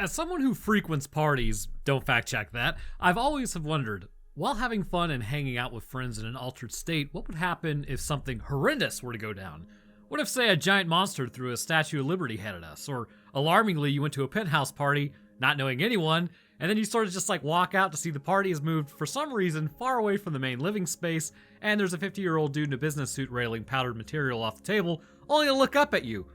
As someone who frequents parties, don't fact check that, I've always have wondered, while having fun and hanging out with friends in an altered state, what would happen if something horrendous were to go down? What if, say, a giant monster threw a Statue of Liberty head at us? Or, alarmingly, you went to a penthouse party, not knowing anyone, and then you sort of just walk out to see the party has moved, for some reason, far away from the main living space, and there's a 50-year-old dude in a business suit railing powdered material off the table, only to look up at you.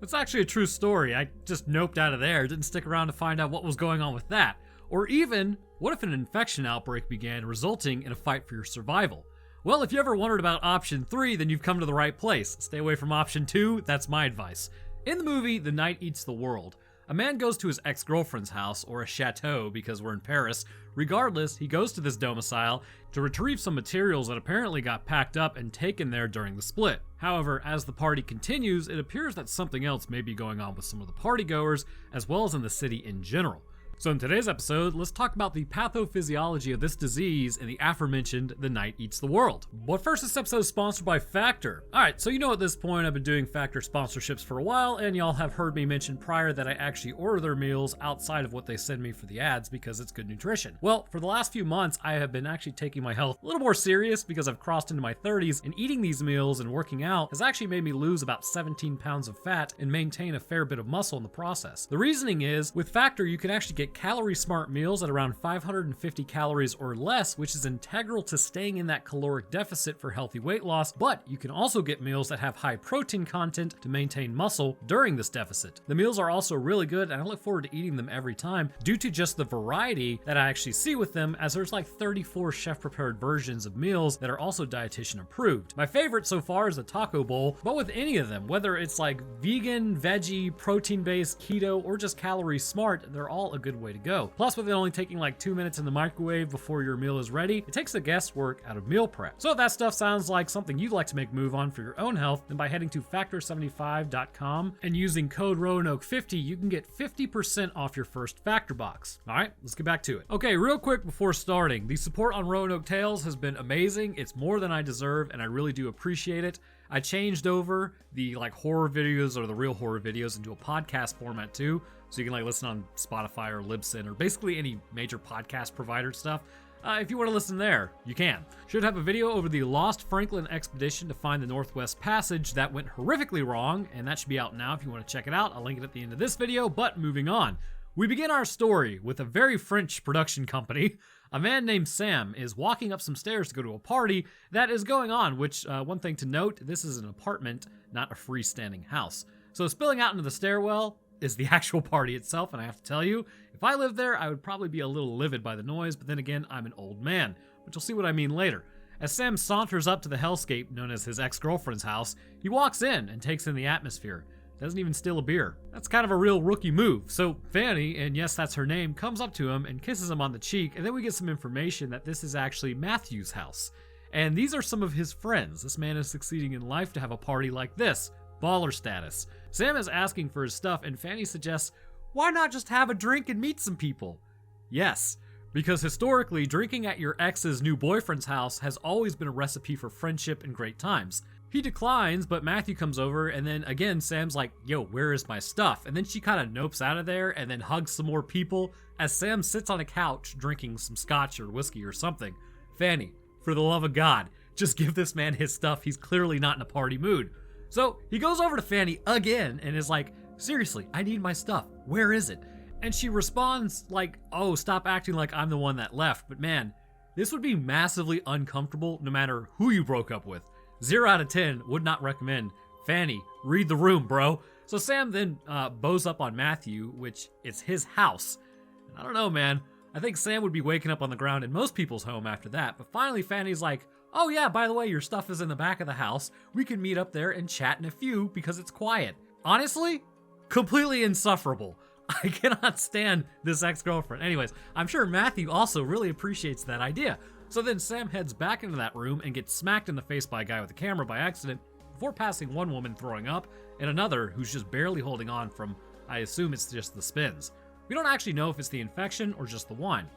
It's actually a true story. I just noped out of there, didn't stick around to find out what was going on with that. Or even, what if an infection outbreak began, resulting in a fight for your survival? Well, if you ever wondered about option 3, then you've come to the right place. Stay away from option 2, that's my advice. In the movie, The Night Eats the World, a man goes to his ex-girlfriend's house, or a chateau because we're in Paris. Regardless, he goes to this domicile to retrieve some materials that apparently got packed up and taken there during the split. However, as the party continues, it appears that something else may be going on with some of the partygoers, as well as in the city in general. So in today's episode, let's talk about the pathophysiology of this disease in the aforementioned The Night Eats the World. But first, this episode is sponsored by Factor. Alright, so you know at this point I've been doing Factor sponsorships for a while, and y'all have heard me mention prior that I actually order their meals outside of what they send me for the ads because it's good nutrition. Well, for the last few months, I have been actually taking my health a little more serious because I've crossed into my 30s, and eating these meals and working out has actually made me lose about 17 pounds of fat and maintain a fair bit of muscle in the process. The reasoning is, with Factor, you can actually get calorie-smart meals at around 550 calories or less, which is integral to staying in that caloric deficit for healthy weight loss, but you can also get meals that have high protein content to maintain muscle during this deficit. The meals are also really good, and I look forward to eating them every time due to just the variety that I actually see with them, as there's 34 chef-prepared versions of meals that are also dietitian approved. My favorite so far is the taco bowl, but with any of them, whether it's vegan, veggie, protein-based, keto, or just calorie-smart, they're all a good way to go. Plus, with it only taking 2 minutes in the microwave before your meal is ready, it takes the guesswork out of meal prep. So if that stuff sounds like something you'd like to make a move on for your own health, then by heading to factor75.com and using code Roanoke50, you can get 50% off your first Factor box. Alright, let's get back to it. Okay, real quick before starting, the support on Roanoke Tales has been amazing. It's more than I deserve, and I really do appreciate it. I changed over the horror videos or the real horror videos into a podcast format too, so you can listen on Spotify or Libsyn or basically any major podcast provider stuff. If you want to listen there, you can. Should have a video over the Lost Franklin expedition to find the Northwest Passage that went horrifically wrong, and that should be out now if you want to check it out. I'll link it at the end of this video, but moving on. We begin our story with a very French production company. A man named Sam is walking up some stairs to go to a party that is going on, which, one thing to note, this is an apartment, not a freestanding house. So spilling out into the stairwell is the actual party itself, and I have to tell you, if I lived there, I would probably be a little livid by the noise, but then again, I'm an old man, but you'll see what I mean later. As Sam saunters up to the hellscape known as his ex-girlfriend's house, he walks in and takes in the atmosphere. Doesn't even steal a beer. That's kind of a real rookie move. So Fanny, and yes, that's her name, comes up to him and kisses him on the cheek, and then we get some information that this is actually Matthew's house. And these are some of his friends. This man is succeeding in life to have a party like this. Baller status. Sam is asking for his stuff, and Fanny suggests, why not just have a drink and meet some people? Yes, because historically, drinking at your ex's new boyfriend's house has always been a recipe for friendship and great times. He declines, but Matthew comes over, and then again, Sam's like, yo, where is my stuff? And then she kind of nopes out of there and then hugs some more people as Sam sits on a couch drinking some scotch or whiskey or something. Fanny, for the love of God, just give this man his stuff. He's clearly not in a party mood. So he goes over to Fanny again and is like, seriously, I need my stuff. Where is it? And she responds oh, stop acting like I'm the one that left. But man, this would be massively uncomfortable no matter who you broke up with. 0 out of 10, would not recommend. Fanny, read the room, bro. So Sam then bows up on Matthew, which is his house. And I don't know, man. I think Sam would be waking up on the ground in most people's home after that. But finally, Fanny's like, oh yeah, by the way, your stuff is in the back of the house. We can meet up there and chat in a few because it's quiet. Honestly, completely insufferable. I cannot stand this ex-girlfriend. Anyways, I'm sure Matthew also really appreciates that idea. So then Sam heads back into that room and gets smacked in the face by a guy with a camera by accident before passing one woman throwing up and another who's just barely holding on from, I assume it's just the spins. We don't actually know if it's the infection or just the wine.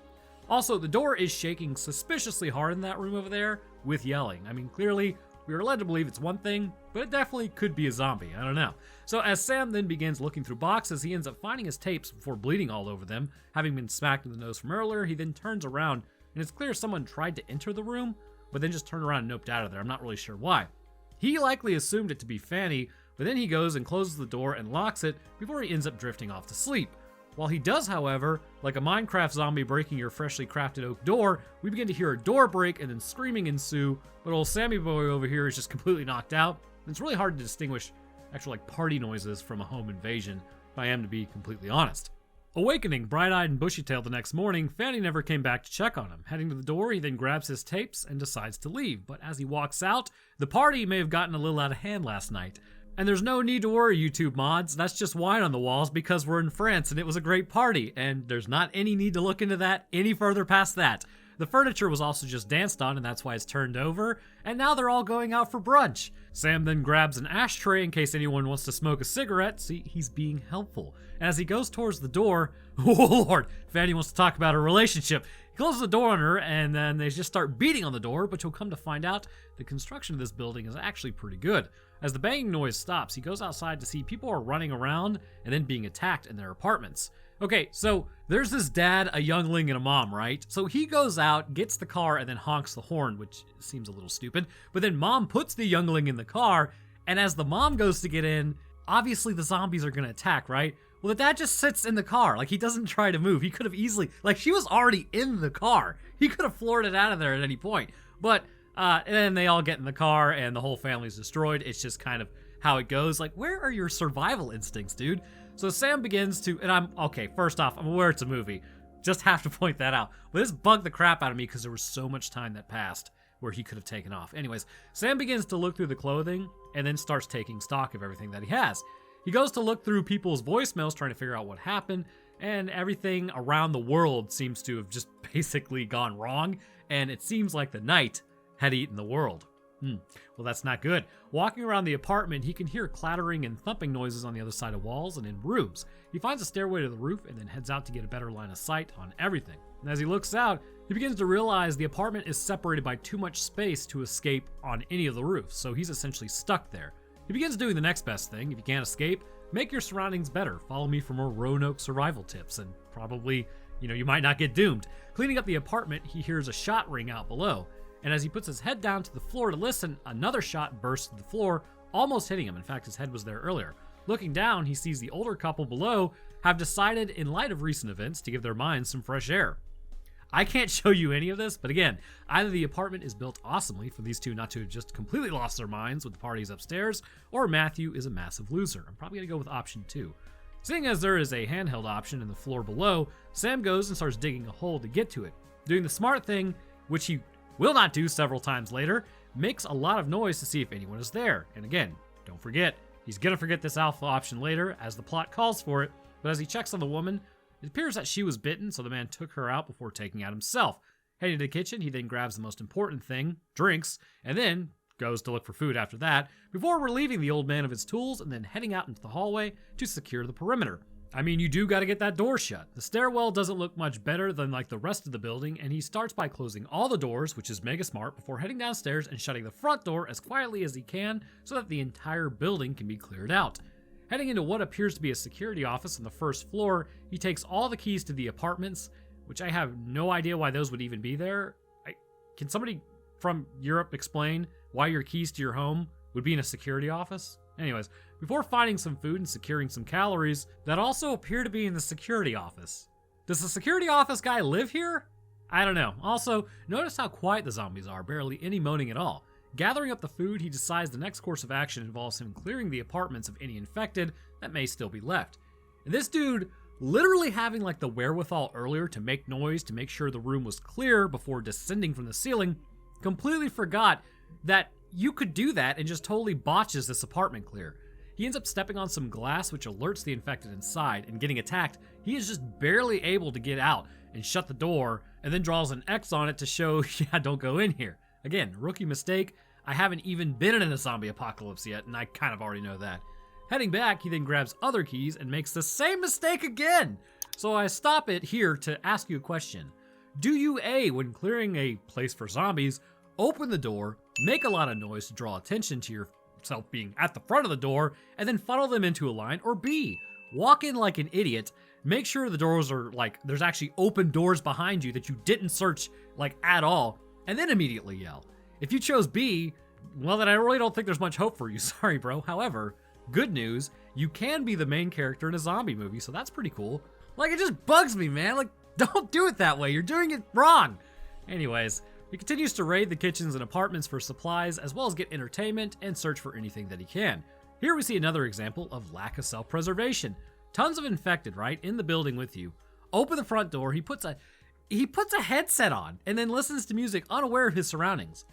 Also, the door is shaking suspiciously hard in that room over there with yelling. I mean, clearly, We are led to believe it's one thing, but it definitely could be a zombie. I don't know. So as Sam then begins looking through boxes, he ends up finding his tapes before bleeding all over them. Having been smacked in the nose from earlier, he then turns around, and it's clear someone tried to enter the room, but then just turned around and noped out of there. I'm not really sure why. He likely assumed it to be Fanny, but then he goes and closes the door and locks it before he ends up drifting off to sleep. While he does, however, like a Minecraft zombie breaking your freshly crafted oak door, we begin to hear a door break and then screaming ensue, but old Sammy boy over here is just completely knocked out. And it's really hard to distinguish actual like party noises from a home invasion, if I am to be completely honest. Awakening, bright-eyed and bushy-tailed the next morning, Fanny never came back to check on him. Heading to the door, he then grabs his tapes and decides to leave, but as he walks out, the party may have gotten a little out of hand last night. And there's no need to worry, YouTube mods, that's just wine on the walls because we're in France and it was a great party, and there's not any need to look into that any further past that. The furniture was also just danced on and that's why it's turned over, and now they're all going out for brunch. Sam then grabs an ashtray in case anyone wants to smoke a cigarette. See, he's being helpful. And as he goes towards the door, oh lord, Fanny wants to talk about her relationship. He closes the door on her and then they just start beating on the door, but you'll come to find out the construction of this building is actually pretty good. As the banging noise stops, he goes outside to see people are running around and then being attacked in their apartments. Okay, so there's this dad, a youngling, and a mom, right? So he goes out, gets the car, and then honks the horn, which seems a little stupid. But then mom puts the youngling in the car, and as the mom goes to get in, obviously the zombies are going to attack, right? Well, the dad just sits in the car. Like, he doesn't try to move. He could have easily, like, she was already in the car. He could have floored it out of there at any point. But, and then they all get in the car, and the whole family's destroyed. It's just kind of how it goes. Like, where are your survival instincts, dude? So Sam begins to, and okay, first off, I'm aware it's a movie. Just have to point that out. But this bugged the crap out of me because there was so much time that passed where he could have taken off. Anyways, Sam begins to look through the clothing and then starts taking stock of everything that he has. He goes to look through people's voicemails trying to figure out what happened, and everything around the world seems to have just basically gone wrong, and it seems like the night had eaten the world. Well, that's not good. Walking around the apartment, he can hear clattering and thumping noises on the other side of walls and in rooms. He finds a stairway to the roof and then heads out to get a better line of sight on everything. And as he looks out, he begins to realize the apartment is separated by too much space to escape on any of the roofs, so he's essentially stuck there. He begins doing the next best thing. If you can't escape, make your surroundings better. Follow me for more Roanoke survival tips, and probably, you might not get doomed. Cleaning up the apartment, he hears a shot ring out below. And as he puts his head down to the floor to listen, another shot bursts to the floor, almost hitting him. In fact, his head was there earlier. Looking down, he sees the older couple below have decided, in light of recent events, to give their minds some fresh air. I can't show you any of this, but again, either the apartment is built awesomely for these two not to have just completely lost their minds with the parties upstairs, or Matthew is a massive loser. I'm probably going to go with option 2. Seeing as there is a handheld option in the floor below, Sam goes and starts digging a hole to get to it. Doing the smart thing, which he will not do several times later, makes a lot of noise to see if anyone is there. And again, don't forget, he's gonna forget this alpha option later as the plot calls for it, but as he checks on the woman, it appears that she was bitten, so the man took her out before taking out himself. Heading to the kitchen, he then grabs the most important thing, drinks, and then goes to look for food after that, before relieving the old man of his tools and then heading out into the hallway to secure the perimeter. I mean, you do gotta get that door shut. The stairwell doesn't look much better than like the rest of the building, and he starts by closing all the doors, which is mega smart, before heading downstairs and shutting the front door as quietly as he can so that the entire building can be cleared out. Heading into what appears to be a security office on the first floor, he takes all the keys to the apartments, which I have no idea why those would even be there. Can somebody from Europe explain why your keys to your home would be in a security office? Anyways, before finding some food and securing some calories that also appear to be in the security office. Does the security office guy live here? I don't know. Also, notice how quiet the zombies are, barely any moaning at all. Gathering up the food, he decides the next course of action involves him clearing the apartments of any infected that may still be left. And this dude, literally having like the wherewithal earlier to make noise to make sure the room was clear before descending from the ceiling, completely forgot that you could do that and just totally botches this apartment clear. He ends up stepping on some glass which alerts the infected inside, and getting attacked, he is just barely able to get out and shut the door, and then draws an X on it to show, yeah, don't go in here. Again, rookie mistake. I haven't even been in a zombie apocalypse yet, and I kind of already know that. Heading back, he then grabs other keys and makes the same mistake again. So I stop it here to ask you a question. Do you A, when clearing a place for zombies, open the door, make a lot of noise to draw attention to yourself being at the front of the door, and then funnel them into a line. Or B, walk in like an idiot, make sure the doors are like, there's actually open doors behind you that you didn't search like at all, and then immediately yell. If you chose B, well, then I really don't think there's much hope for you. Sorry, bro. However, good news, you can be the main character in a zombie movie, so that's pretty cool. Like, it just bugs me, man. Like, don't do it that way. You're doing it wrong. Anyways, he continues to raid the kitchens and apartments for supplies, as well as get entertainment and search for anything that he can. Here we see another example of lack of self-preservation. Tons of infected, right, in the building with you. Open the front door, he puts a headset on, and then listens to music unaware of his surroundings.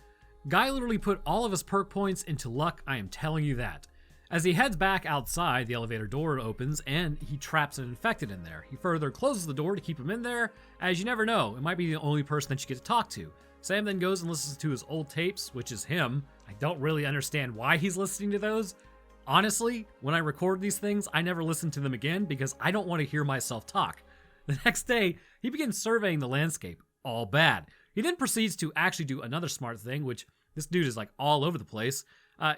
Guy literally put all of his perk points into luck, I am telling you that. As he heads back outside, the elevator door opens and he traps an infected in there. He further closes the door to keep him in there, as you never know, it might be the only person that you get to talk to. Sam then goes and listens to his old tapes, which is him. I don't really understand why he's listening to those. Honestly, when I record these things, I never listen to them again because I don't want to hear myself talk. The next day, he begins surveying the landscape. All bad. He then proceeds to actually do another smart thing, which this dude is like all over the place.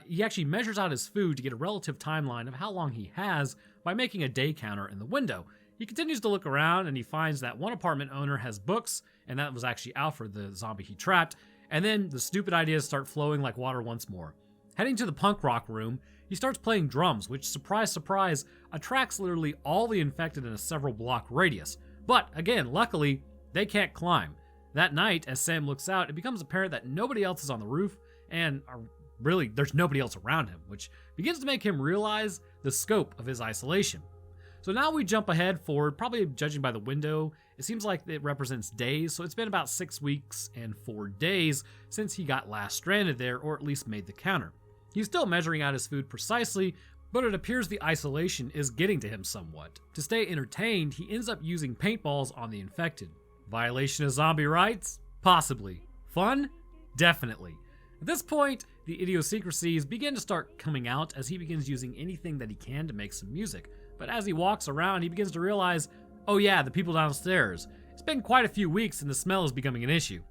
He actually measures out his food to get a relative timeline of how long he has by making a day counter in the window. He continues to look around and he finds that one apartment owner has books, and that was actually Alfred, the zombie he trapped. And then the stupid ideas start flowing like water once more. Heading to the punk rock room, he starts playing drums, which, surprise, surprise, attracts literally all the infected in a several block radius. But again, luckily, they can't climb. That night, as Sam looks out, it becomes apparent that nobody else is on the roof, and really, there's nobody else around him, which begins to make him realize the scope of his isolation. So now we jump ahead forward, probably judging by the window, it seems like it represents days, so it's been about 6 weeks and 4 days since he got last stranded there, or at least made the counter. He's still measuring out his food precisely, but it appears the isolation is getting to him somewhat. To stay entertained, he ends up using paintballs on the infected. Violation of zombie rights? Possibly. Fun? Definitely. At this point, the idiosyncrasies begin to start coming out as he begins using anything that he can to make some music. But as he walks around, he begins to realize, oh yeah, the people downstairs. It's been quite a few weeks and the smell is becoming an issue.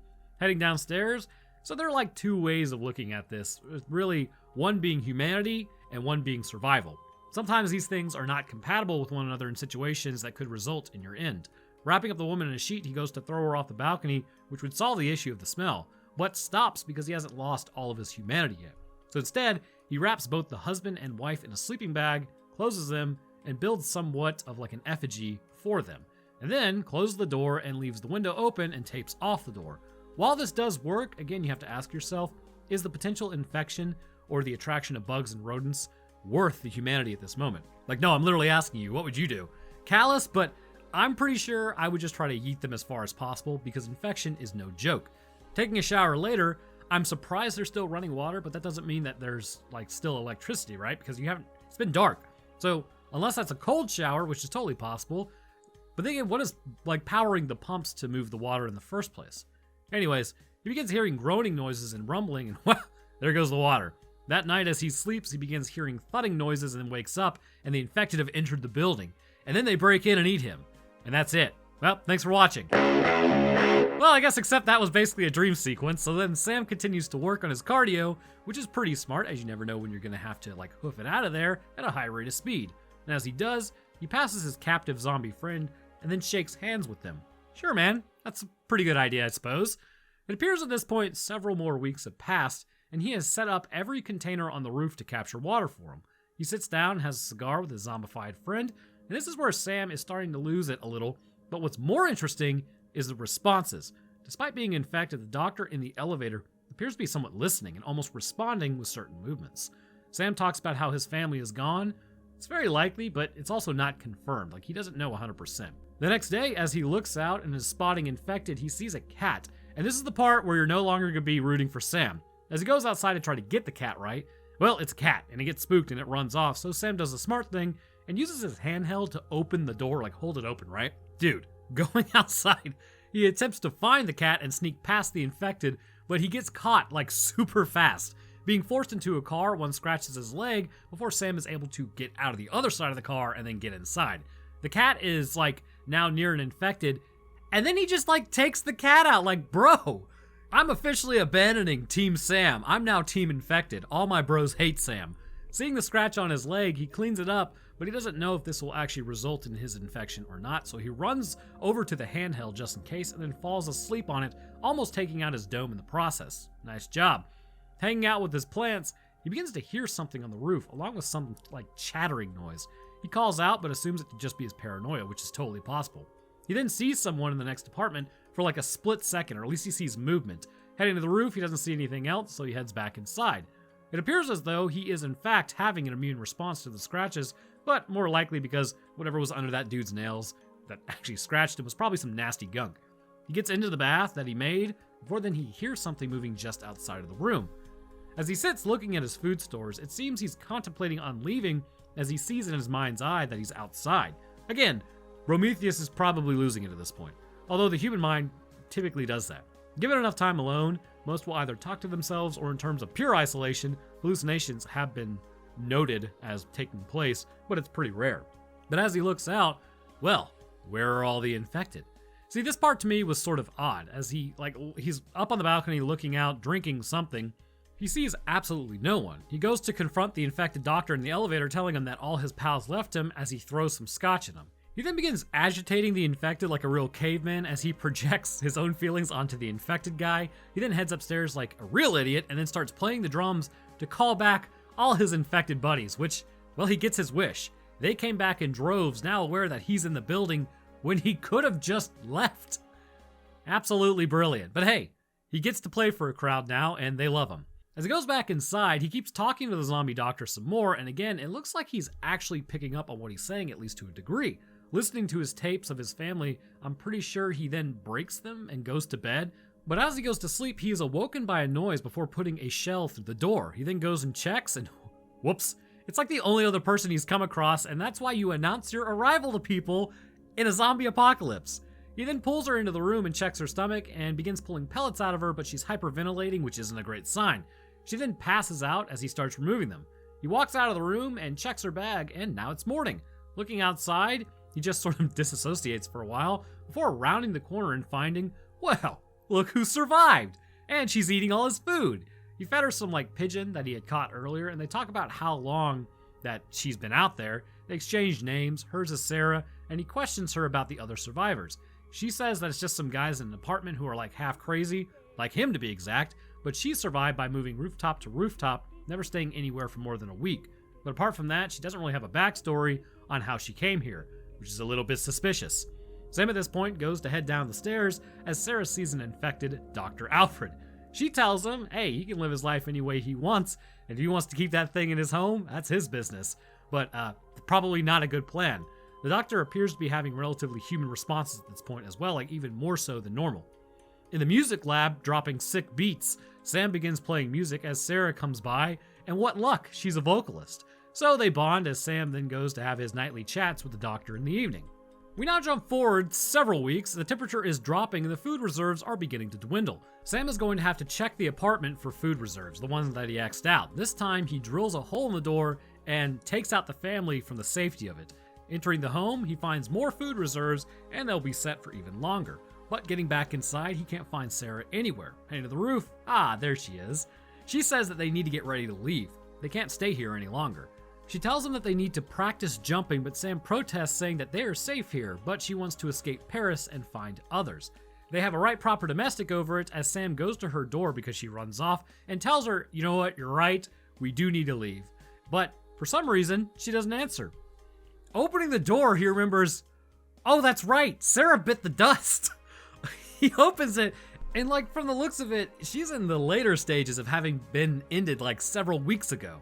Heading downstairs, so there are like two ways of looking at this. Really, one being humanity and one being survival. Sometimes these things are not compatible with one another in situations that could result in your end. Wrapping up the woman in a sheet, he goes to throw her off the balcony, which would solve the issue of the smell, but stops because he hasn't lost all of his humanity yet. So instead, he wraps both the husband and wife in a sleeping bag, closes them, and builds somewhat of like an effigy for them, and then closes the door and leaves the window open and tapes off the door. While this does work, again, you have to ask yourself, is the potential infection or the attraction of bugs and rodents worth the humanity at this moment? Like, no, I'm literally asking you, what would you do? Callous, but I'm pretty sure I would just try to yeet them as far as possible because infection is no joke. Taking a shower later, I'm surprised they're still running water, but that doesn't mean that there's like still electricity, right? Because it's been dark. So unless that's a cold shower, which is totally possible, but then again, what is like powering the pumps to move the water in the first place? Anyways, he begins hearing groaning noises and rumbling, and well, there goes the water. That night as he sleeps, he begins hearing thudding noises and wakes up, and the infected have entered the building. And then they break in and eat him. And that's it. Well, thanks for watching. Well, I guess except that was basically a dream sequence, so then Sam continues to work on his cardio, which is pretty smart, as you never know when you're gonna have to like hoof it out of there at a high rate of speed. And as he does, he passes his captive zombie friend and then shakes hands with them. Sure, man, that's a pretty good idea, I suppose. It appears at this point several more weeks have passed, and he has set up every container on the roof to capture water for him. He sits down, has a cigar with his zombified friend, and this is where Sam is starting to lose it a little, but what's more interesting is the responses. Despite being infected, the doctor in the elevator appears to be somewhat listening and almost responding with certain movements. Sam talks about how his family is gone. It's very likely, but it's also not confirmed, like he doesn't know 100%. The next day, as he looks out and is spotting infected, he sees a cat, and this is the part where you're no longer going to be rooting for Sam. As he goes outside to try to get the cat right, well, it's a cat, and it gets spooked and it runs off, so Sam does a smart thing and uses his handheld to open the door, like hold it open, right? Dude, going outside, he attempts to find the cat and sneak past the infected, but he gets caught like super fast. Being forced into a car, one scratches his leg before Sam is able to get out of the other side of the car and then get inside. The cat is like now near an infected, and then he just like takes the cat out, like, bro, I'm officially abandoning Team Sam. I'm now Team Infected. All my bros hate Sam. Seeing the scratch on his leg, he cleans it up, but he doesn't know if this will actually result in his infection or not, so he runs over to the handheld just in case and then falls asleep on it, almost taking out his dome in the process. Nice job. Hanging out with his plants, he begins to hear something on the roof, along with some chattering noise. He calls out, but assumes it to just be his paranoia, which is totally possible. He then sees someone in the next apartment for a split second, or at least he sees movement. Heading to the roof, he doesn't see anything else, so he heads back inside. It appears as though he is in fact having an immune response to the scratches, but more likely because whatever was under that dude's nails that actually scratched him was probably some nasty gunk. He gets into the bath that he made, before then he hears something moving just outside of the room. As he sits looking at his food stores, it seems he's contemplating on leaving as he sees in his mind's eye that he's outside. Again, Prometheus is probably losing it at this point, although the human mind typically does that. Given enough time alone, most will either talk to themselves or in terms of pure isolation, hallucinations have been noted as taking place, but it's pretty rare. But as he looks out, well, where are all the infected? See, this part to me was sort of odd, as he's up on the balcony looking out, drinking something. He sees absolutely no one. He goes to confront the infected doctor in the elevator, telling him that all his pals left him as he throws some scotch at him. He then begins agitating the infected like a real caveman as he projects his own feelings onto the infected guy. He then heads upstairs like a real idiot and then starts playing the drums to call back all his infected buddies, which, well, he gets his wish. They came back in droves, now aware that he's in the building when he could have just left. Absolutely brilliant. But hey, he gets to play for a crowd now, and they love him. As he goes back inside, he keeps talking to the zombie doctor some more, and again, it looks like he's actually picking up on what he's saying, at least to a degree. Listening to his tapes of his family, I'm pretty sure he then breaks them and goes to bed. But as he goes to sleep, he is awoken by a noise before putting a shell through the door. He then goes and checks, and whoops, it's like the only other person he's come across, and that's why you announce your arrival to people in a zombie apocalypse. He then pulls her into the room and checks her stomach and begins pulling pellets out of her, but she's hyperventilating, which isn't a great sign. She then passes out as he starts removing them. He walks out of the room and checks her bag, and now it's morning. Looking outside, he just sort of disassociates for a while before rounding the corner and finding, well, look who survived! And she's eating all his food. He fed her some pigeon that he had caught earlier, and they talk about how long that she's been out there. They exchange names, hers is Sarah, and he questions her about the other survivors. She says that it's just some guys in an apartment who are half crazy, like him to be exact, but she survived by moving rooftop to rooftop, never staying anywhere for more than a week. But apart from that, she doesn't really have a backstory on how she came here, which is a little bit suspicious. Sam at this point goes to head down the stairs as Sarah sees an infected Dr. Alfred. She tells him, hey, he can live his life any way he wants, and if he wants to keep that thing in his home, that's his business. But probably not a good plan. The doctor appears to be having relatively human responses at this point as well, even more so than normal. In the music lab, dropping sick beats, Sam begins playing music as Sarah comes by, and what luck, she's a vocalist. So they bond as Sam then goes to have his nightly chats with the doctor in the evening. We now jump forward several weeks, the temperature is dropping and the food reserves are beginning to dwindle. Sam is going to have to check the apartment for food reserves, the ones that he X'd out. This time he drills a hole in the door and takes out the family from the safety of it. Entering the home, he finds more food reserves and they'll be set for even longer. But getting back inside, he can't find Sarah anywhere. Heading to the roof, there she is. She says that they need to get ready to leave. They can't stay here any longer. She tells them that they need to practice jumping, but Sam protests saying that they are safe here, but she wants to escape Paris and find others. They have a right proper domestic over it as Sam goes to her door because she runs off and tells her, you know what, you're right, we do need to leave. But for some reason, she doesn't answer. Opening the door, he remembers, oh, that's right, Sarah bit the dust. He opens it, and from the looks of it, she's in the later stages of having been ended several weeks ago.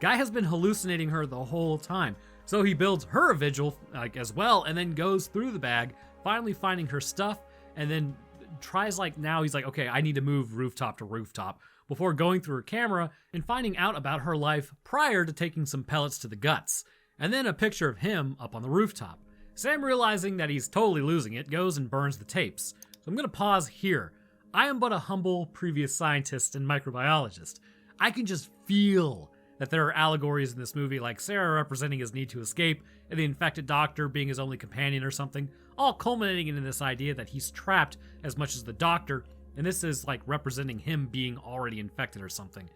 Guy has been hallucinating her the whole time, so he builds her a vigil as well, and then goes through the bag, finally finding her stuff, and then tries now he's okay, I need to move rooftop to rooftop, before going through her camera and finding out about her life prior to taking some pellets to the guts, and then a picture of him up on the rooftop. Sam, realizing that he's totally losing it, goes and burns the tapes. So I'm going to pause here. I am but a humble previous scientist and microbiologist. I can just feel that there are allegories in this movie, like Sarah representing his need to escape, and the infected doctor being his only companion or something, all culminating in this idea that he's trapped as much as the doctor and this is like representing him being already infected or something.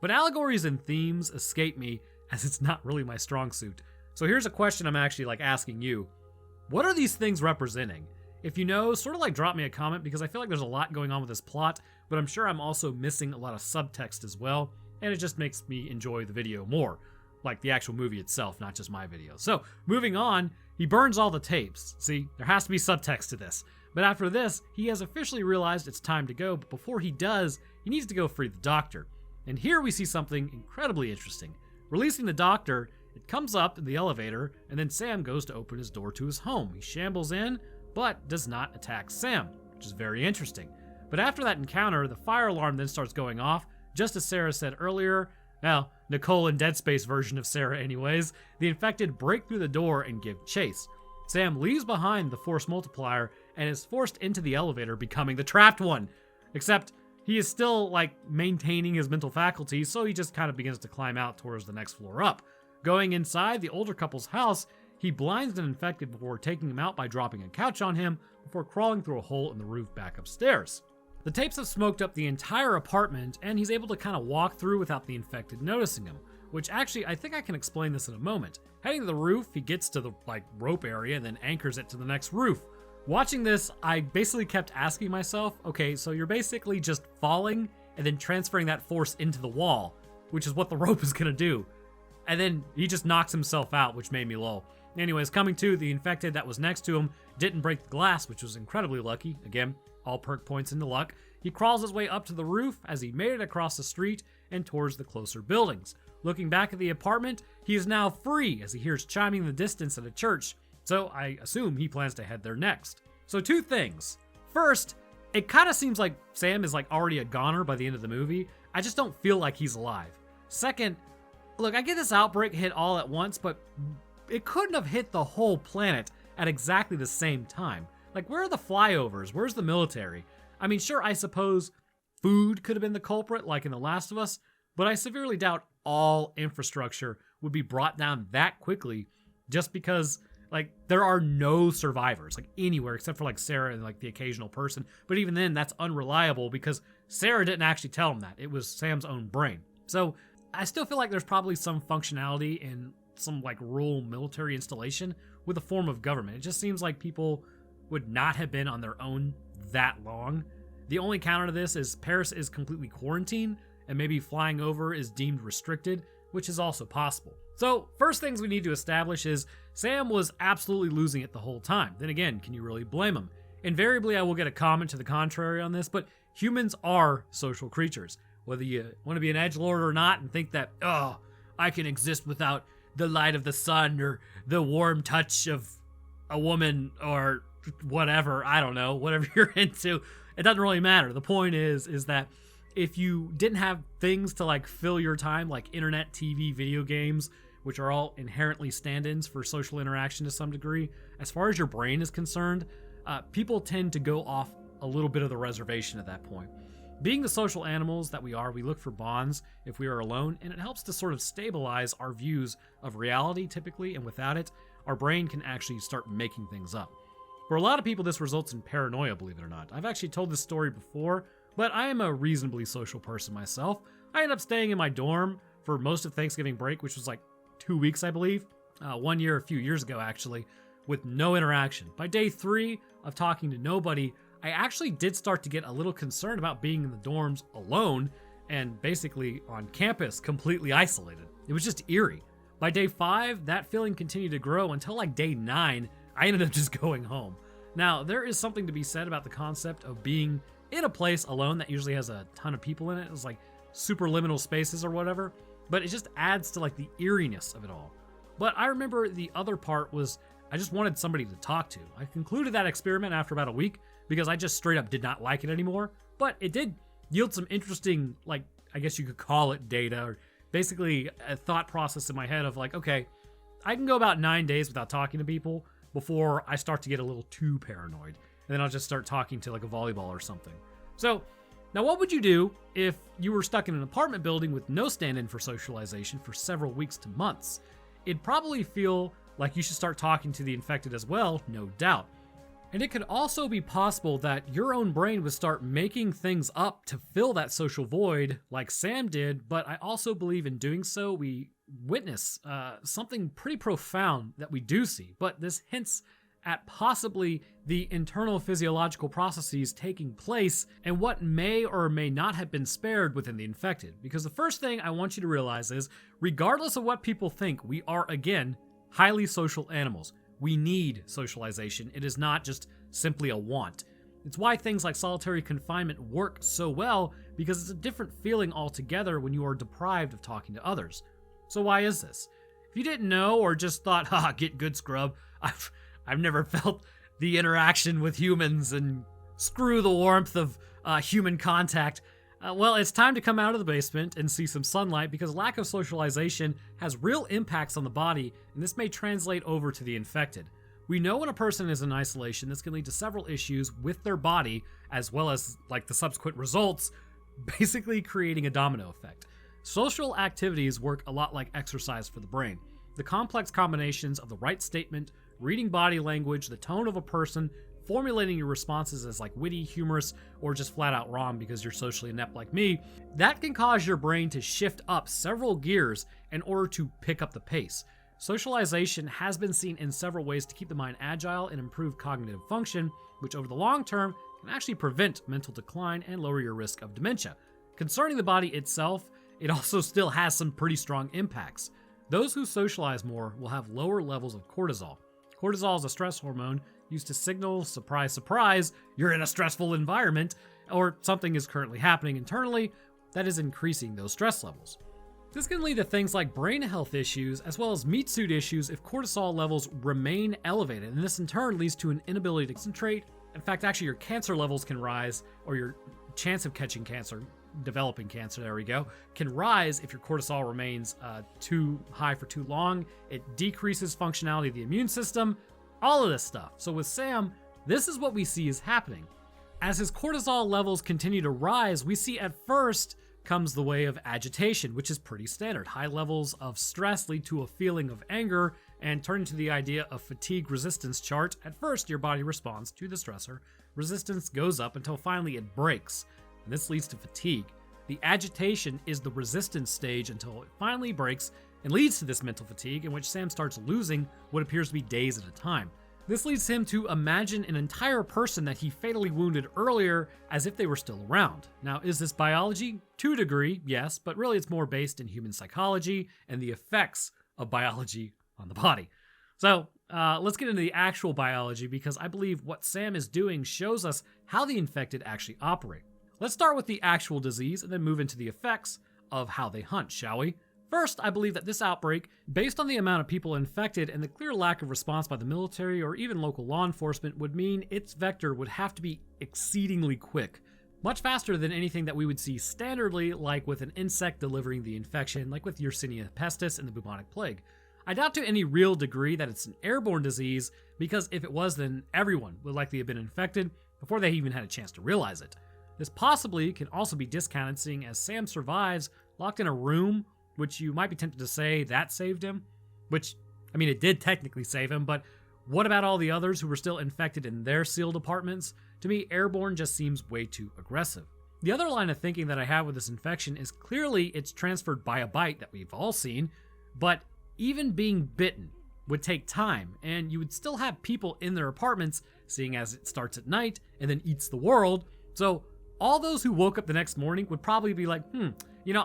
But allegories and themes escape me, as it's not really my strong suit. So here's a question I'm actually like asking you. What are these things representing? If you know, sort of like drop me a comment, because I feel like there's a lot going on with this plot, but I'm sure I'm also missing a lot of subtext as well, and it just makes me enjoy the video more. Like the actual movie itself, not just my video. So, moving on, he burns all the tapes. See, there has to be subtext to this. But after this, he has officially realized it's time to go, but before he does, he needs to go free the doctor. And here we see something incredibly interesting. Releasing the doctor, it comes up in the elevator, and then Sam goes to open his door to his home. He shambles in, but does not attack Sam, which is very interesting. But after that encounter, the fire alarm then starts going off, just as Sarah said earlier. Well, Nicole and Dead Space version of Sarah anyways. The infected break through the door and give chase. Sam leaves behind the force multiplier and is forced into the elevator, becoming the trapped one. Except he is still like maintaining his mental faculties, so he just kind of begins to climb out towards the next floor up. Going inside the older couple's house, he blinds an infected before taking him out by dropping a couch on him before crawling through a hole in the roof back upstairs. The tapes have smoked up the entire apartment, and he's able to kind of walk through without the infected noticing him, which actually, I think I can explain this in a moment. Heading to the roof, he gets to the rope area and then anchors it to the next roof. Watching this, I basically kept asking myself, okay, so you're basically just falling and then transferring that force into the wall, which is what the rope is gonna do. And then he just knocks himself out, which made me lol. Anyways, coming to, the infected that was next to him didn't break the glass, which was incredibly lucky. Again, all perk points into luck. He crawls his way up to the roof as he made it across the street and towards the closer buildings. Looking back at the apartment, he is now free as he hears chiming in the distance at a church, so I assume he plans to head there next. So 2 things. First, it kind of seems like Sam is like already a goner by the end of the movie. I just don't feel like he's alive. Second, look, I get this outbreak hit all at once, but it couldn't have hit the whole planet at exactly the same time. Like, where are the flyovers? Where's the military? I mean, sure, I suppose food could have been the culprit, like in The Last of Us, but I severely doubt all infrastructure would be brought down that quickly just because, like, there are no survivors, like, anywhere except for, like, Sarah and, like, the occasional person. But even then, that's unreliable because Sarah didn't actually tell him that. It was Sam's own brain. So I still feel like there's probably some functionality in some, like, rural military installation with a form of government. It just seems like people would not have been on their own that long. The only counter to this is Paris is completely quarantined, and maybe flying over is deemed restricted, which is also possible. So, first things we need to establish is Sam was absolutely losing it the whole time. Then again, can you really blame him? Invariably, I will get a comment to the contrary on this, but humans are social creatures. Whether you want to be an edgelord or not and think that, oh, I can exist without the light of the sun or the warm touch of a woman or whatever, I don't know, whatever you're into, it doesn't really matter. The point is that if you didn't have things to like fill your time, like internet, TV, video games, which are all inherently stand-ins for social interaction to some degree, as far as your brain is concerned, people tend to go off a little bit of the reservation at that point. Being the social animals that we are, we look for bonds if we are alone, and it helps to sort of stabilize our views of reality typically, and without it, our brain can actually start making things up. For a lot of people, this results in paranoia, believe it or not. I've actually told this story before, but I am a reasonably social person myself. I ended up staying in my dorm for most of Thanksgiving break, which was like 2 weeks, I believe. 1 year, a few years ago, actually, with no interaction. By day 3 of talking to nobody, I actually did start to get a little concerned about being in the dorms alone and basically on campus, completely isolated. It was just eerie. By day 5, that feeling continued to grow until like day 9, I ended up just going home. Now, there is something to be said about the concept of being in a place alone that usually has a ton of people in it. It's like super liminal spaces or whatever, but it just adds to like the eeriness of it all. But I remember the other part was I just wanted somebody to talk to. I concluded that experiment after about a week because I just straight up did not like it anymore, but it did yield some interesting, like, I guess you could call it data, or basically a thought process in my head of like, okay, I can go about 9 days without talking to people before I start to get a little too paranoid. And then I'll just start talking to like a volleyball or something. So, now what would you do if you were stuck in an apartment building with no stand-in for socialization for several weeks to months? It'd probably feel like you should start talking to the infected as well, no doubt. And it could also be possible that your own brain would start making things up to fill that social void like Sam did, but I also believe in doing so we witness something pretty profound that we do see, but this hints at possibly the internal physiological processes taking place and what may or may not have been spared within the infected. Because the first thing I want you to realize is, regardless of what people think, we are, again, highly social animals. We need socialization. It is not just simply a want. It's why things like solitary confinement work so well, because it's a different feeling altogether when you are deprived of talking to others. So why is this? If you didn't know or just thought, get good, scrub, I've never felt the interaction with humans and screw the warmth of human contact. Well, it's time to come out of the basement and see some sunlight, because lack of socialization has real impacts on the body, and this may translate over to the infected. We know when a person is in isolation, this can lead to several issues with their body, as well as like the subsequent results, basically creating a domino effect. Social activities work a lot like exercise for the brain. The complex combinations of the right statement, reading body language, the tone of a person, formulating your responses as like witty, humorous, or just flat out wrong because you're socially inept like me, that can cause your brain to shift up several gears in order to pick up the pace. Socialization has been seen in several ways to keep the mind agile and improve cognitive function, which over the long term can actually prevent mental decline and lower your risk of dementia. Concerning the body itself, it also still has some pretty strong impacts. Those who socialize more will have lower levels of cortisol. Cortisol is a stress hormone used to signal, surprise, surprise, you're in a stressful environment, or something is currently happening internally that is increasing those stress levels. This can lead to things like brain health issues, as well as meat suit issues if cortisol levels remain elevated, and this in turn leads to an inability to concentrate. In fact, actually your cancer levels can rise, or your chance of catching cancer, developing cancer, there we go, can rise if your cortisol remains too high for too long. It decreases functionality of the immune system, all of this stuff. So with Sam, this is what we see is happening. As his cortisol levels continue to rise, we see at first comes the way of agitation, which is pretty standard. High levels of stress lead to a feeling of anger, and turning to the idea of fatigue resistance chart, at first your body responds to the stressor. Resistance goes up until finally it breaks, and this leads to fatigue. The agitation is the resistance stage until it finally breaks and leads to this mental fatigue, in which Sam starts losing what appears to be days at a time. This leads him to imagine an entire person that he fatally wounded earlier as if they were still around. Now, is this biology? To a degree, yes, but really it's more based in human psychology and the effects of biology on the body. So, let's get into the actual biology, because I believe what Sam is doing shows us how the infected actually operate. Let's start with the actual disease and then move into the effects of how they hunt, shall we? First, I believe that this outbreak, based on the amount of people infected and the clear lack of response by the military or even local law enforcement, would mean its vector would have to be exceedingly quick. Much faster than anything that we would see standardly, like with an insect delivering the infection, like with Yersinia pestis and the bubonic plague. I doubt to any real degree that it's an airborne disease, because if it was, then everyone would likely have been infected before they even had a chance to realize it. This possibly can also be discounted, seeing as Sam survives locked in a room, which you might be tempted to say that saved him, which, I mean, it did technically save him, but what about all the others who were still infected in their sealed apartments? To me, airborne just seems way too aggressive. The other line of thinking that I have with this infection is clearly it's transferred by a bite that we've all seen, but even being bitten would take time, and you would still have people in their apartments, seeing as it starts at night and then eats the world. So all those who woke up the next morning would probably be like,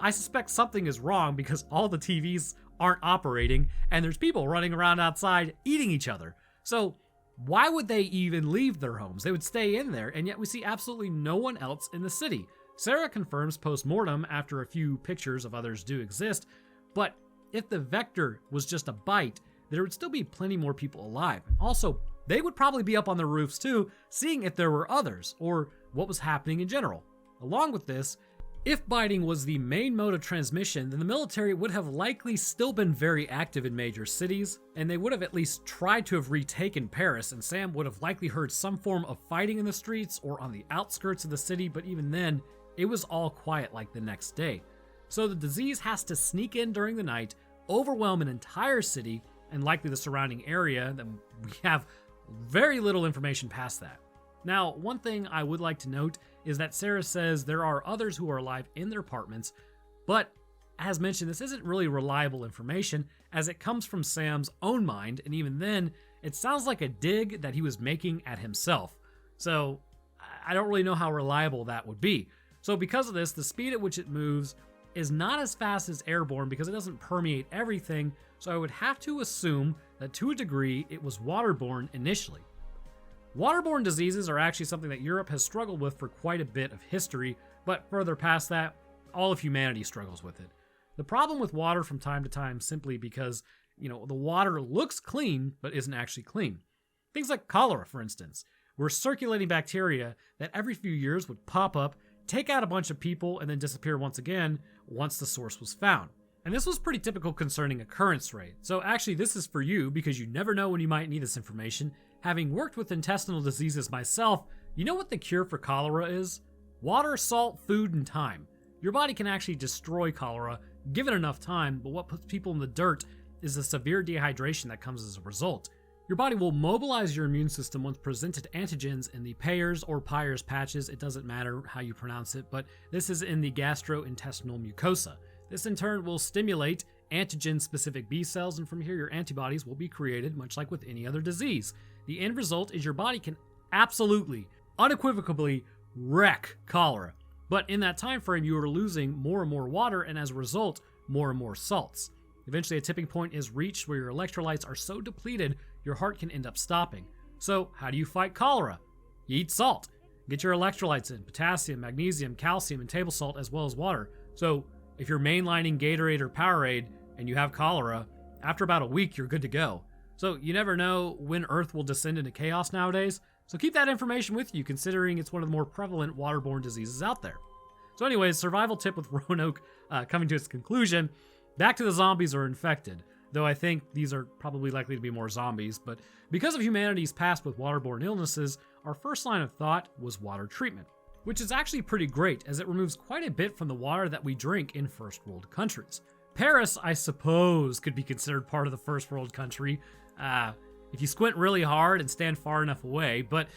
I suspect something is wrong because all the TVs aren't operating and there's people running around outside eating each other. So why would they even leave their homes? They would stay in there, and yet we see absolutely no one else in the city. Sarah confirms post-mortem, after a few pictures of others do exist, but if the vector was just a bite, there would still be plenty more people alive. Also, they would probably be up on their roofs too, seeing if there were others, or what was happening in general. Along with this, if biting was the main mode of transmission, then the military would have likely still been very active in major cities, and they would have at least tried to have retaken Paris, and Sam would have likely heard some form of fighting in the streets or on the outskirts of the city, but even then, it was all quiet like the next day. So the disease has to sneak in during the night, overwhelm an entire city, and likely the surrounding area that we have Very little information past that. Now, one thing I would like to note is that Sarah says there are others who are alive in their apartments, but as mentioned, this isn't really reliable information as it comes from Sam's own mind, and even then, it sounds like a dig that he was making at himself. So, I don't really know how reliable that would be. So because of this, the speed at which it moves is not as fast as airborne because it doesn't permeate everything, so I would have to assume that to a degree it was waterborne initially. Waterborne diseases are actually something that Europe has struggled with for quite a bit of history, but further past that, all of humanity struggles with it. The problem with water from time to time simply because, the water looks clean, but isn't actually clean. Things like cholera, for instance, were circulating bacteria that every few years would pop up, take out a bunch of people, and then disappear once again once the source was found. And this was pretty typical concerning occurrence rate. So actually this is for you because you never know when you might need this information. Having worked with intestinal diseases myself, you know what the cure for cholera is? Water, salt, food, and time. Your body can actually destroy cholera given enough time, but what puts people in the dirt is the severe dehydration that comes as a result. Your body will mobilize your immune system once presented antigens in the Peyer's or Peyer's patches. It doesn't matter how you pronounce it, but this is in the gastrointestinal mucosa. This in turn will stimulate antigen-specific B cells, and from here your antibodies will be created, much like with any other disease. The end result is your body can absolutely, unequivocally wreck cholera. But in that time frame, you are losing more and more water, and as a result, more and more salts. Eventually, a tipping point is reached where your electrolytes are so depleted, your heart can end up stopping. So, how do you fight cholera? You eat salt. Get your electrolytes in, potassium, magnesium, calcium, and table salt, as well as water. So, if you're mainlining Gatorade or Powerade and you have cholera, after about a week, you're good to go. So, you never know when Earth will descend into chaos nowadays. So keep that information with you, considering it's one of the more prevalent waterborne diseases out there. So anyways, survival tip with Roanoke coming to its conclusion. Back to the zombies are infected, though I think these are probably likely to be more zombies, but because of humanity's past with waterborne illnesses, our first line of thought was water treatment, which is actually pretty great as it removes quite a bit from the water that we drink in first world countries. Paris, I suppose, could be considered part of the first world country, if you squint really hard and stand far enough away, but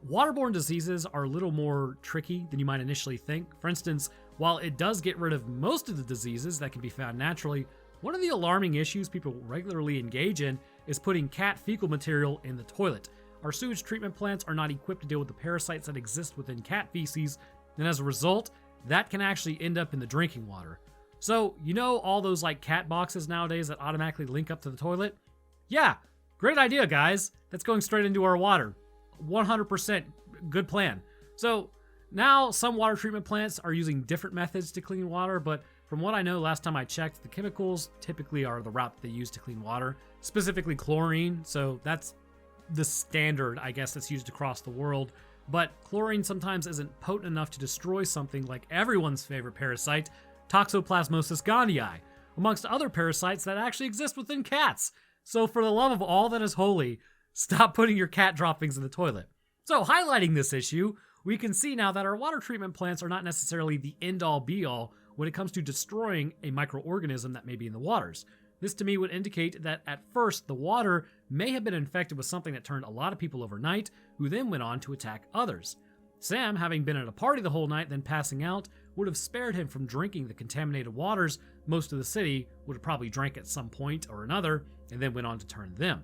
waterborne diseases are a little more tricky than you might initially think. For instance, while it does get rid of most of the diseases that can be found naturally, one of the alarming issues people regularly engage in is putting cat fecal material in the toilet. Our sewage treatment plants are not equipped to deal with the parasites that exist within cat feces, and as a result, that can actually end up in the drinking water. So, all those cat boxes nowadays that automatically link up to the toilet? Yeah, great idea, guys. That's going straight into our water. 100% good plan. So now some water treatment plants are using different methods to clean water, but from what I know, last time I checked, the chemicals typically are the route that they use to clean water, specifically chlorine. So that's the standard, I guess, that's used across the world. But chlorine sometimes isn't potent enough to destroy something like everyone's favorite parasite, Toxoplasmosis gondii, amongst other parasites that actually exist within cats. So for the love of all that is holy, stop putting your cat droppings in the toilet. So highlighting this issue, we can see now that our water treatment plants are not necessarily the end-all be-all when it comes to destroying a microorganism that may be in the waters. This to me would indicate that at first the water may have been infected with something that turned a lot of people overnight, who then went on to attack others. Sam, having been at a party the whole night then passing out, would have spared him from drinking the contaminated waters most of the city would have probably drank at some point or another, and then went on to turn them.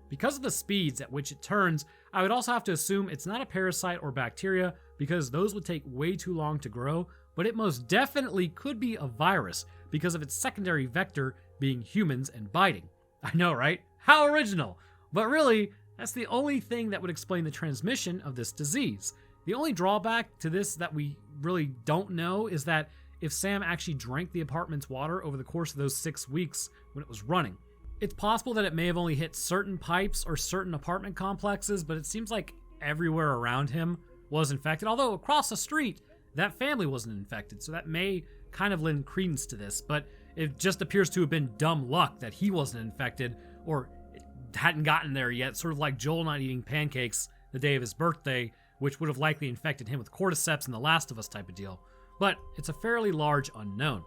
Because of the speeds at which it turns, I would also have to assume it's not a parasite or bacteria because those would take way too long to grow, but it most definitely could be a virus because of its secondary vector being humans and biting. I know, right? How original! But really, that's the only thing that would explain the transmission of this disease. The only drawback to this that we really don't know is that if Sam actually drank the apartment's water over the course of those 6 weeks when it was running. It's possible that it may have only hit certain pipes or certain apartment complexes, but it seems like everywhere around him was infected, although across the street, that family wasn't infected, so that may kind of lend credence to this, but it just appears to have been dumb luck that he wasn't infected, or it hadn't gotten there yet, sort of like Joel not eating pancakes the day of his birthday, which would have likely infected him with cordyceps and the Last of Us type of deal. But it's a fairly large unknown.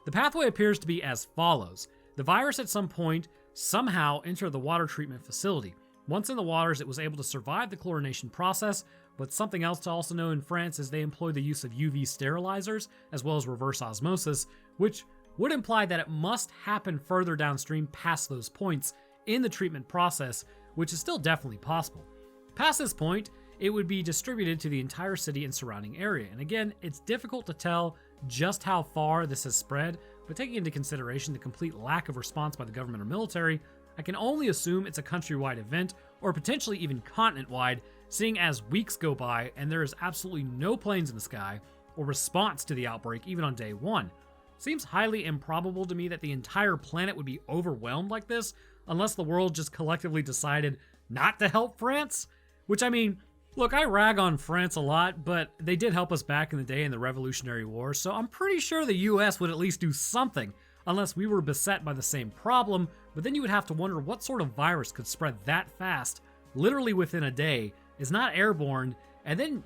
The pathway appears to be as follows. The virus at some point somehow entered the water treatment facility. Once in the waters, it was able to survive the chlorination process, but something else to also know in France is they employ the use of UV sterilizers as well as reverse osmosis, which would imply that it must happen further downstream past those points in the treatment process, which is still definitely possible. Past this point, it would be distributed to the entire city and surrounding area. And again, it's difficult to tell just how far this has spread, but taking into consideration the complete lack of response by the government or military, I can only assume it's a countrywide event, or potentially even continent-wide, seeing as weeks go by and there is absolutely no planes in the sky or response to the outbreak even on day one. Seems highly improbable to me that the entire planet would be overwhelmed like this, unless the world just collectively decided not to help France. Which, I mean, look, I rag on France a lot, but they did help us back in the day in the Revolutionary War, so I'm pretty sure the US would at least do something, unless we were beset by the same problem. But then you would have to wonder what sort of virus could spread that fast, literally within a day, is not airborne, and then,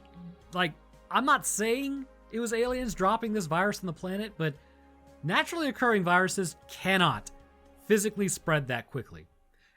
like, I'm not saying it was aliens dropping this virus on the planet, but naturally occurring viruses cannot physically spread that quickly.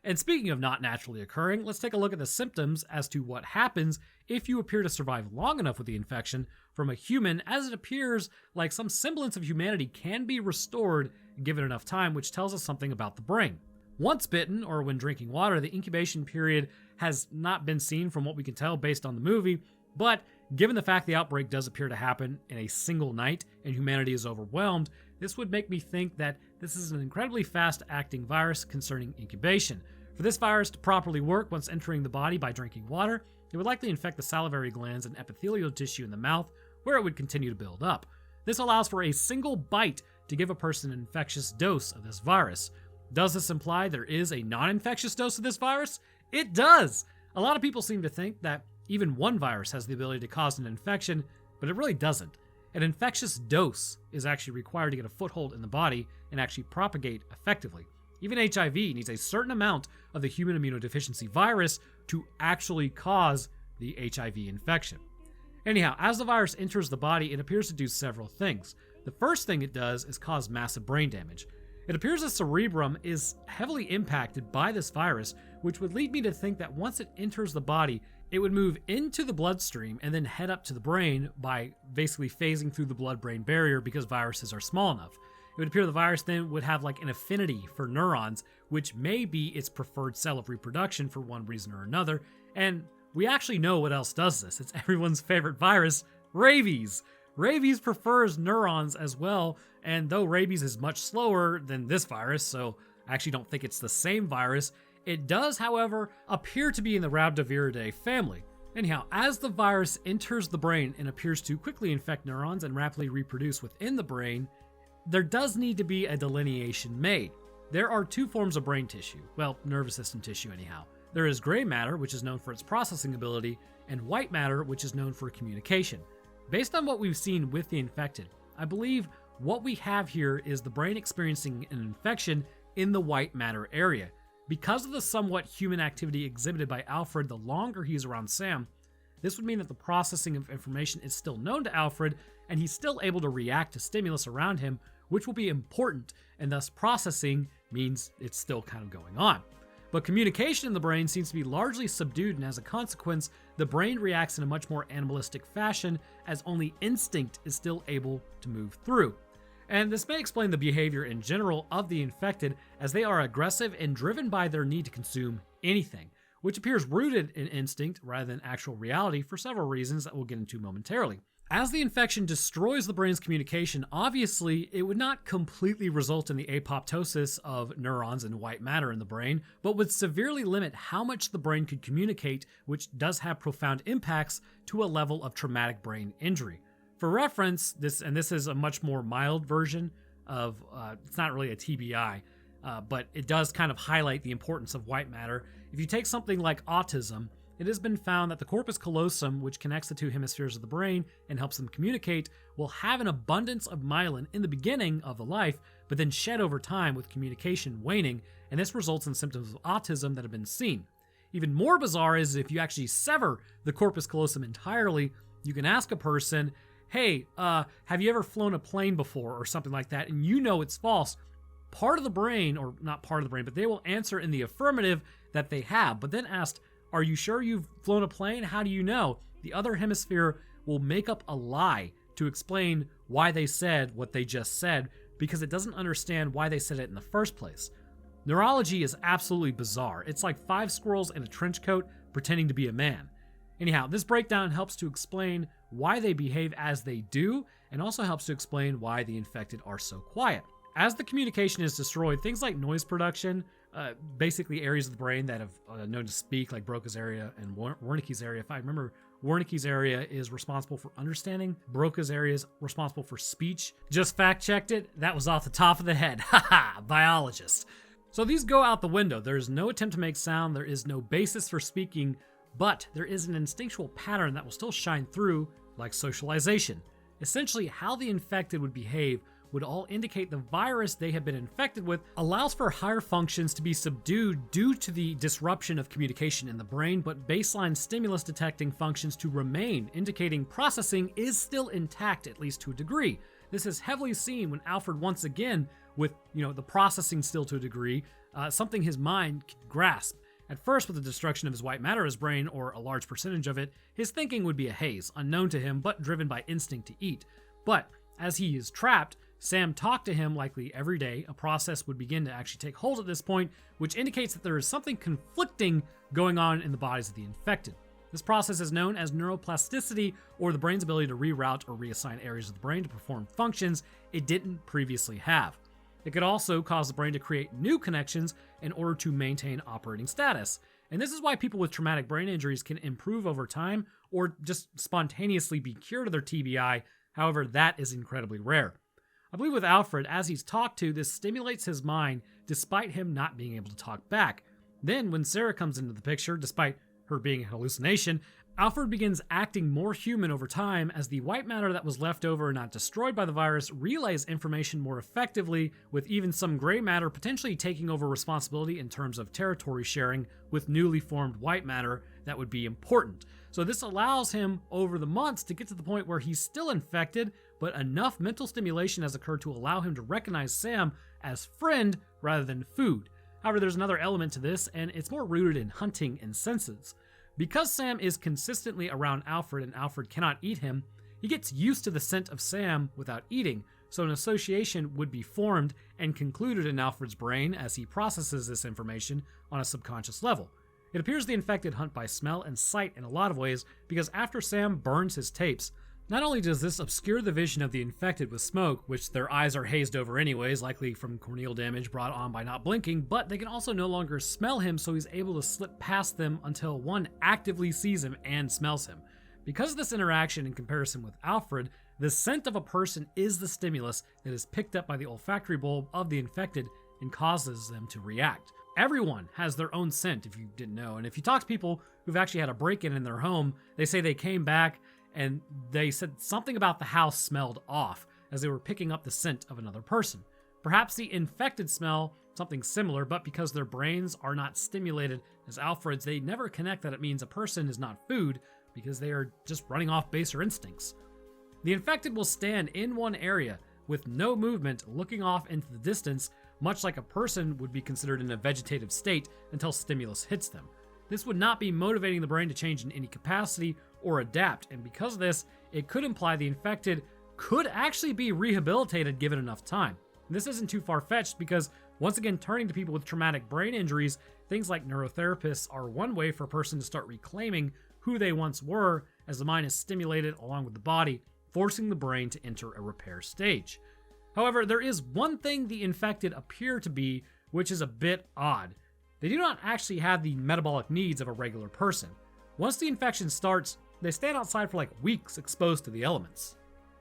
And speaking of not naturally occurring, let's take a look at the symptoms as to what happens if you appear to survive long enough with the infection from a human, as it appears like some semblance of humanity can be restored given enough time, which tells us something about the brain. Once bitten, or when drinking water, the incubation period has not been seen from what we can tell based on the movie, but given the fact the outbreak does appear to happen in a single night and humanity is overwhelmed, this would make me think that this is an incredibly fast-acting virus concerning incubation. For this virus to properly work once entering the body by drinking water, it would likely infect the salivary glands and epithelial tissue in the mouth, where it would continue to build up. This allows for a single bite to give a person an infectious dose of this virus. Does this imply there is a non-infectious dose of this virus? It does! A lot of people seem to think that even one virus has the ability to cause an infection, but it really doesn't. An infectious dose is actually required to get a foothold in the body and actually propagate effectively. Even HIV needs a certain amount of the human immunodeficiency virus to actually cause the HIV infection. Anyhow, as the virus enters the body, it appears to do several things. The first thing it does is cause massive brain damage. It appears the cerebrum is heavily impacted by this virus, which would lead me to think that once it enters the body, it would move into the bloodstream and then head up to the brain by basically phasing through the blood-brain barrier because viruses are small enough. It would appear the virus then would have like an affinity for neurons, which may be its preferred cell of reproduction for one reason or another. And we actually know what else does this. It's everyone's favorite virus, rabies. Rabies prefers neurons as well, and though rabies is much slower than this virus, so I actually don't think it's the same virus, it does, however, appear to be in the Rhabdoviridae family. Anyhow, as the virus enters the brain and appears to quickly infect neurons and rapidly reproduce within the brain, there does need to be a delineation made. There are two forms of brain tissue, well, nervous system tissue anyhow. There is gray matter, which is known for its processing ability, and white matter, which is known for communication. Based on what we've seen with the infected, I believe what we have here is the brain experiencing an infection in the white matter area. Because of the somewhat human activity exhibited by Alfred the longer he's around Sam, this would mean that the processing of information is still known to Alfred, and he's still able to react to stimulus around him, which will be important, and thus processing means it's still kind of going on. But communication in the brain seems to be largely subdued, and as a consequence, the brain reacts in a much more animalistic fashion, as only instinct is still able to move through. And this may explain the behavior in general of the infected, as they are aggressive and driven by their need to consume anything, which appears rooted in instinct rather than actual reality for several reasons that we'll get into momentarily. As the infection destroys the brain's communication, obviously it would not completely result in the apoptosis of neurons and white matter in the brain, but would severely limit how much the brain could communicate, which does have profound impacts to a level of traumatic brain injury. For reference, this is a much more mild version of, it's not really a TBI, but it does kind of highlight the importance of white matter. If you take something like autism, it has been found that the corpus callosum, which connects the two hemispheres of the brain and helps them communicate, will have an abundance of myelin in the beginning of the life, but then shed over time with communication waning, and this results in symptoms of autism that have been seen. Even more bizarre is if you actually sever the corpus callosum entirely, you can ask a person, hey, have you ever flown a plane before or something like that, and you know it's false. Part of the brain, or not part of the brain, but they will answer in the affirmative that they have, but then asked, "Are you sure you've flown a plane? How do you know?" the other hemisphere will make up a lie to explain why they said what they just said because it doesn't understand why they said it in the first place. Neurology is absolutely bizarre. It's like 5 squirrels in a trench coat pretending to be a man. Anyhow, this breakdown helps to explain why they behave as they do, and also helps to explain why the infected are so quiet. As the communication is destroyed, things like noise production, basically areas of the brain that have known to speak, like Broca's area and Wernicke's area. If I remember, Wernicke's area is responsible for understanding. Broca's area is responsible for speech. Just fact-checked it. That was off the top of the head. Haha, biologist. So these go out the window. There's no attempt to make sound. There is no basis for speaking, but there is an instinctual pattern that will still shine through, like socialization. Essentially, how the infected would behave would all indicate the virus they have been infected with allows for higher functions to be subdued due to the disruption of communication in the brain, but baseline stimulus detecting functions to remain, indicating processing is still intact, at least to a degree. This is heavily seen when Alfred once again, with the processing still to a degree, something his mind can grasp. At first, with the destruction of his white matter of his brain, or a large percentage of it, his thinking would be a haze, unknown to him, but driven by instinct to eat. But as he is trapped, Sam talked to him likely every day. A process would begin to actually take hold at this point, which indicates that there is something conflicting going on in the bodies of the infected. This process is known as neuroplasticity, or the brain's ability to reroute or reassign areas of the brain to perform functions it didn't previously have. It could also cause the brain to create new connections in order to maintain operating status. And this is why people with traumatic brain injuries can improve over time or just spontaneously be cured of their TBI. However, that is incredibly rare. I believe with Alfred, as he's talked to, this stimulates his mind despite him not being able to talk back. Then, when Sarah comes into the picture, despite her being a hallucination, Alfred begins acting more human over time as the white matter that was left over and not destroyed by the virus relays information more effectively, with even some gray matter potentially taking over responsibility in terms of territory sharing with newly formed white matter that would be important. So this allows him over the months to get to the point where he's still infected, but enough mental stimulation has occurred to allow him to recognize Sam as friend rather than food. However, there's another element to this, and it's more rooted in hunting and senses. Because Sam is consistently around Alfred and Alfred cannot eat him, he gets used to the scent of Sam without eating, so an association would be formed and concluded in Alfred's brain as he processes this information on a subconscious level. It appears the infected hunt by smell and sight in a lot of ways, because after Sam burns his tapes, not only does this obscure the vision of the infected with smoke, which their eyes are hazed over anyways, likely from corneal damage brought on by not blinking, but they can also no longer smell him, so he's able to slip past them until one actively sees him and smells him. Because of this interaction in comparison with Alfred, the scent of a person is the stimulus that is picked up by the olfactory bulb of the infected and causes them to react. Everyone has their own scent, if you didn't know, and if you talk to people who've actually had a break-in in their home, they say they came back and they said something about the house smelled off as they were picking up the scent of another person. Perhaps the infected smell something similar, but because their brains are not stimulated as Alfred's, they never connect that it means a person is not food because they are just running off baser instincts. The infected will stand in one area with no movement, looking off into the distance, much like a person would be considered in a vegetative state until stimulus hits them. This would not be motivating the brain to change in any capacity or adapt, and because of this, it could imply the infected could actually be rehabilitated given enough time. And this isn't too far-fetched because, once again, turning to people with traumatic brain injuries, things like neurotherapists are one way for a person to start reclaiming who they once were as the mind is stimulated along with the body, forcing the brain to enter a repair stage. However, there is one thing the infected appear to be, which is a bit odd. They do not actually have the metabolic needs of a regular person. Once the infection starts, they stand outside for like weeks exposed to the elements.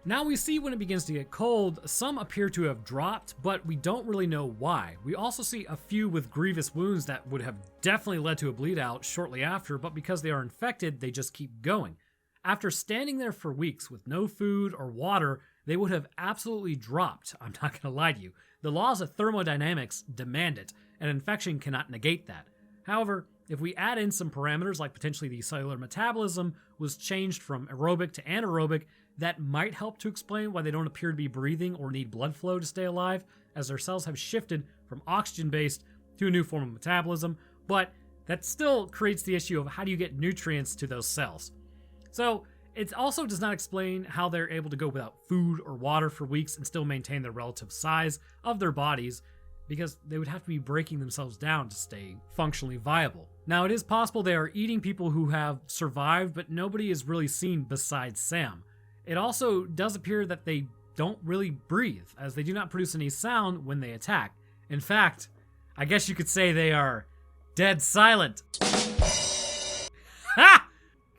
Now we see when it begins to get cold, some appear to have dropped, but we don't really know why. We also see a few with grievous wounds that would have definitely led to a bleed out shortly after, but because they are infected, they just keep going. After standing there for weeks with no food or water, they would have absolutely dropped. I'm not going to lie to you. The laws of thermodynamics demand it, and infection cannot negate that. However, if we add in some parameters like potentially the cellular metabolism was changed from aerobic to anaerobic, that might help to explain why they don't appear to be breathing or need blood flow to stay alive, as their cells have shifted from oxygen-based to a new form of metabolism, but that still creates the issue of how do you get nutrients to those cells. So it also does not explain how they're able to go without food or water for weeks and still maintain the relative size of their bodies, because they would have to be breaking themselves down to stay functionally viable. Now, it is possible they are eating people who have survived, but nobody is really seen besides Sam. It also does appear that they don't really breathe, as they do not produce any sound when they attack. In fact, I guess you could say they are dead silent. Ha!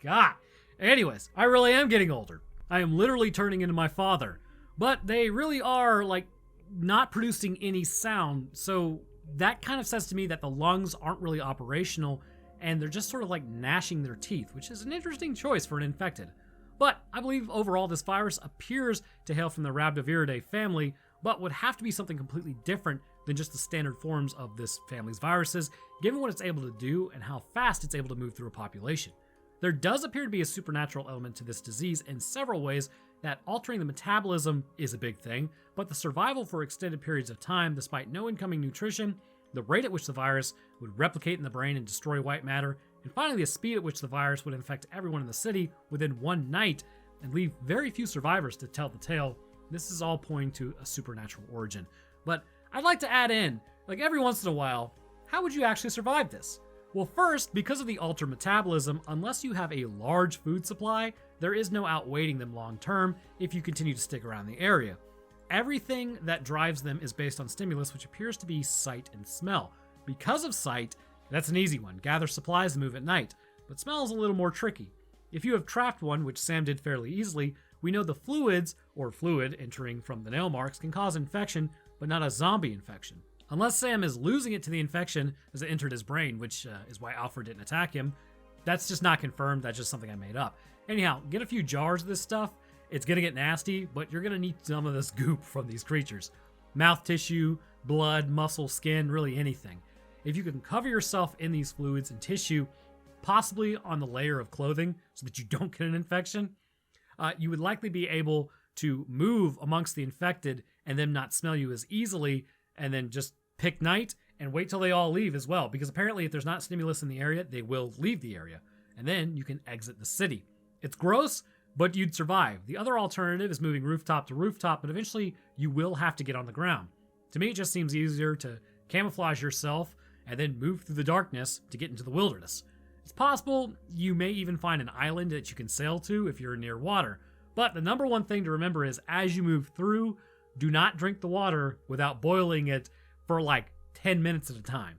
God. Anyways, I really am getting older. I am literally turning into my father. But they really are, like, not producing any sound, so that kind of says to me that the lungs aren't really operational, and they're just sort of like gnashing their teeth, which is an interesting choice for an infected. But I believe overall this virus appears to hail from the Rhabdoviridae family, but would have to be something completely different than just the standard forms of this family's viruses, given what it's able to do and how fast it's able to move through a population. There does appear to be a supernatural element to this disease in several ways, that altering the metabolism is a big thing, but the survival for extended periods of time despite no incoming nutrition, the rate at which the virus would replicate in the brain and destroy white matter, and finally the speed at which the virus would infect everyone in the city within one night and leave very few survivors to tell the tale. This is all pointing to a supernatural origin. But I'd like to add in, like every once in a while, how would you actually survive this? Well, first, because of the altered metabolism, unless you have a large food supply, there is no outweighting them long term if you continue to stick around the area. Everything that drives them is based on stimulus, which appears to be sight and smell. Because of sight, that's an easy one. Gather supplies and move at night. But smell is a little more tricky. If you have trapped one, which Sam did fairly easily, we know the fluids, or fluid entering from the nail marks, can cause infection, but not a zombie infection. Unless Sam is losing it to the infection as it entered his brain, which is why Alfred didn't attack him. That's just not confirmed. That's just something I made up. Anyhow, get a few jars of this stuff. It's going to get nasty, but you're going to need some of this goop from these creatures. Mouth tissue, blood, muscle, skin, really anything. If you can cover yourself in these fluids and tissue, possibly on the layer of clothing so that you don't get an infection, you would likely be able to move amongst the infected and them not smell you as easily, and then just pick night and wait till they all leave as well, because apparently if there's not stimulus in the area, they will leave the area, and then you can exit the city. It's gross, but you'd survive. The other alternative is moving rooftop to rooftop, but eventually you will have to get on the ground. To me, it just seems easier to camouflage yourself and then move through the darkness to get into the wilderness. It's possible you may even find an island that you can sail to if you're near water, but the number one thing to remember is as you move through, do not drink the water without boiling it for like 10 minutes at a time.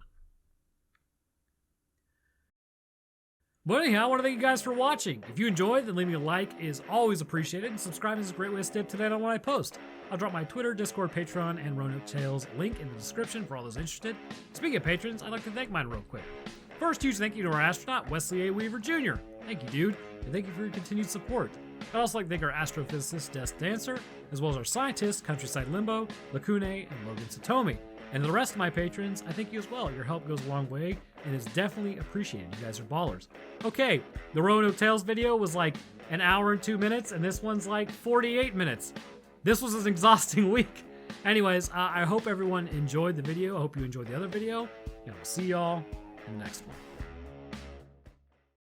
But anyhow, I want to thank you guys for watching. If you enjoyed, then leaving a like is always appreciated, and subscribing is a great way to stay up to date on what I post. I'll drop my Twitter, Discord, Patreon, and Roanoke Tales link in the description for all those interested. Speaking of patrons, I'd like to thank mine real quick. First, huge thank you to our astronaut, Wesley A. Weaver Jr. Thank you, dude, and thank you for your continued support. I'd also like to thank our astrophysicist, Desk Dancer, as well as our scientists, Countryside Limbo, Lacune, and Logan Satomi. And to the rest of my patrons, I thank you as well. Your help goes a long way and is definitely appreciated. You guys are ballers. Okay, the Roanoke Tales video was like an hour and 2 minutes, and this one's like 48 minutes. This was an exhausting week. Anyways, I hope everyone enjoyed the video. I hope you enjoyed the other video, and I'll see y'all in the next one.